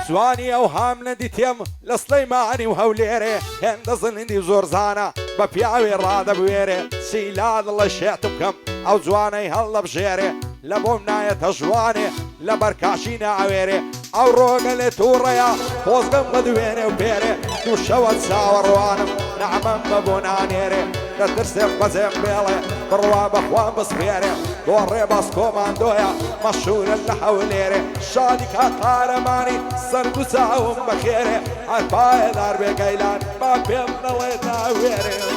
جوانی ئەو هام نەدی تێم لە سلەیمانی و هەولێرێ هێندە زنندی زۆرزانە بە پیاوێ ڕادەبوێرێ سیلا دڵە شێت بکەم ئەو جوانەی هەڵە بژێرێ لە بۆم نایەتە ژوانێ لە بەرکاشی ناوێرێ ئەو ڕۆگە لێ تووڕەیە خۆزگەم بە دوێنێ و پێرێ دوو شەوە چاوەڕوانم نەعمەم بە بۆ نانێرێ دەترسێم بەجێم بێڵێ بڕوا بەخوام بسپێرێ دۆڕێ باس کۆماندۆیە مەشهورە لە هەولێرێ شادی کا قارەمانی سەرد و چاوم بەخێرێ هەر پایەدار بێ گەیلان با پێم نەڵێ ناوێرێ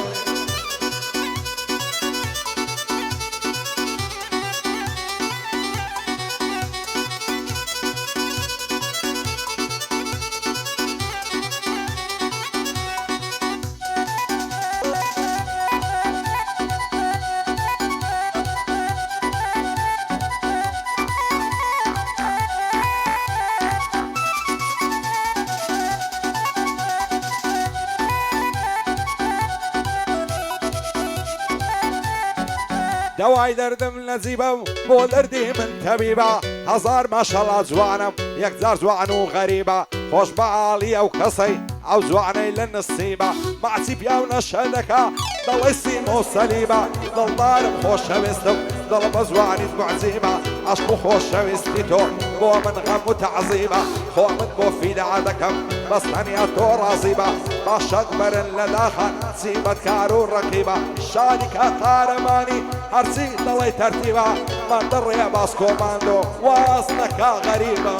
دەوای دەردم نەجیبە و بۆ دەردی من تەبیبە هەزار ماشەڵا جوانم یەکجار جوان و غەریبە خۆش بە ئاڵی ئەو کەسەی ئەو جوانەی لە نسیبە ماچی پیاو نەشە دەکا دەڵێ سیم و سەلیبە دڵدارم خۆشەویستم دڵ بە جوانیت معجیبە عەشق و خۆشەویستی تۆ بۆ من غەم و تەعزیبە خۆ من بۆ فیدعا دەکەم بەس تەنیا تۆ ڕازیبە باشەت بەرن لە داخان چیبەت کار و ڕەقیبە شادی کا قارەمانی هەرچی دڵی تەرتیبە من دڕێ باس کۆماندۆ واز نەکا غەریبە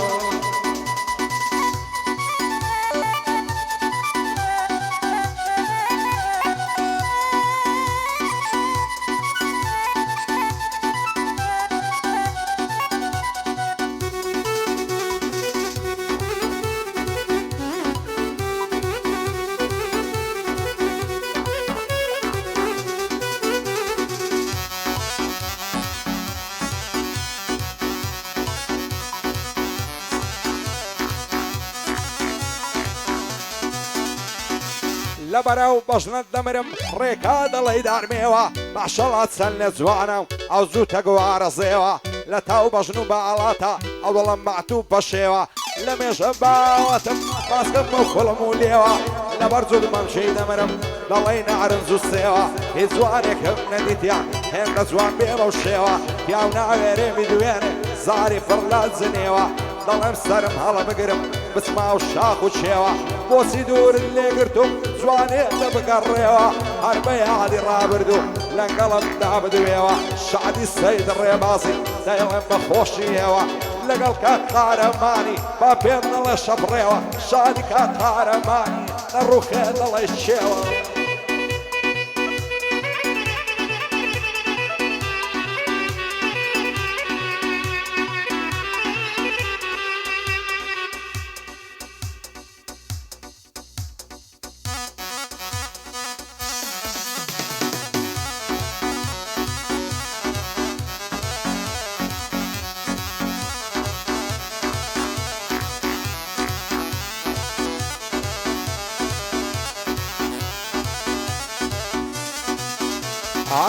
لەبەرەو بەژنت دەمرم ڕێکا دەڵی دارمێوە ماشەڵات چەند لێ جوانە ئەو زوو تەگووارە زێوە لە تاو بەژن و باڵاتە ئەو دڵم مەعتوب بەشێوە لە مێژە باوەتم باسکەم بەو کوڵم و لێوە لەبەر جوود مەمشەی دەمرم دەڵی نەعرنج و سێوە هیچ جوانێکم نەدیتیان هێندە جوان بێ بەو شێوە پیاو ناوێرێمی دوێنێ زاری فڕلات جنێوە دەڵێم سەرم هەڵە بگرم بچما و شاخ و چێوە بۆچی دوورن لێگرتم جوانێ لە بگەڕێوە هەر بە یادی ڕابردوو لەنگەڵم دابدوێوە شادی سەید ڕێبازی دەیڵێم بە خۆشیەوە لەگەڵ کات قارەمانی با پێم نەڵێ شەبڕێوە شادی کات قارەمانی نەڕوخێ دەڵێ چێوە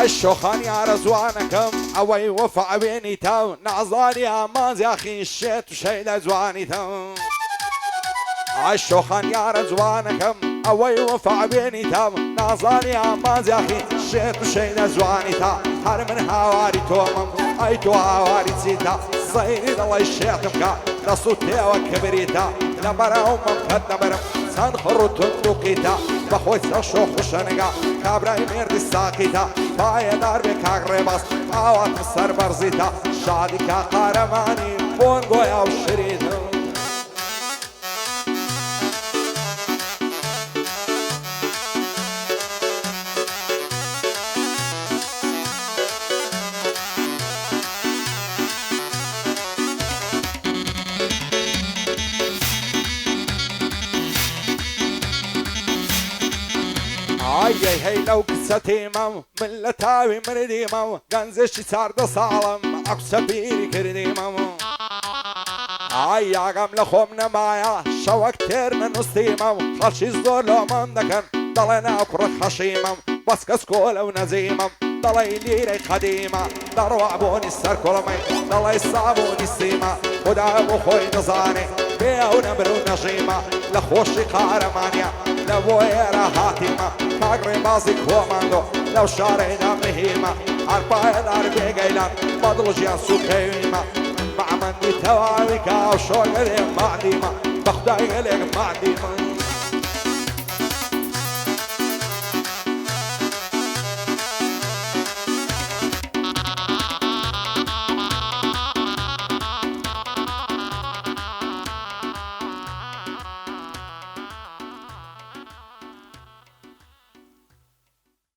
عالشۆخانی ئارەزوانەکەم ئەوەی وەفعوێنی تاو نازانی ئامانزیاخی شێت و شەی لە جوانی تاو عالشۆخانی ئارەزوانەکەم ئەوەی وەفعوێنی تاو نازانی ئامانزیاخی شێت و شەی لە جوانی تا هەر من هاواری تۆمم ئەی تۆ هاواری چیتا سەیری دڵی شێتم کە دەست و تێوە کبریتە لەبەرەومم کەت دەبرم چەند خڕ و تند و قیتە بەخۆی سەشۆ خوشەنگا کابرای مێردی ساقیتە پایەدار بێ کاک ڕێباز ئاواتم سەر بەرزیتە شادی کا قارەمانی بۆن گۆیا و شریتم ئای هەی لەو کچە تێمەم من لە تاوی مردیمەوە گەنجێکی چاردە ساڵم ئەقسە بیری کردیمەوە ئای یاگەم لە خۆم نەمایە شەوەک تێر نەنووسیمەوە خەڵکی زۆر لۆمەم دەکەن دەڵێ ناو کوڕە خەشیمەم بەس کەس کۆلە و نەزیمەم دەڵێ لیرەی قەدیمە دەڕوا بۆنی سەر کوڵمەی دەڵێ سابوونی سیمە خوددا بۆ خۆی نەزانێ بێ و نەبر و نەژیمە لە خۆشی قارەمانیا لە بۆ ئێرە هاتیمە کاک ڕێبازی کۆماندۆ لەو شارەیدا مهمە هەرپایەدار بێگەیلان بەدڵ ژیان سوکەویمە معمەندی تەواوی کاو شۆگەلێک مادیمە بەخدای گەلێک مادیمە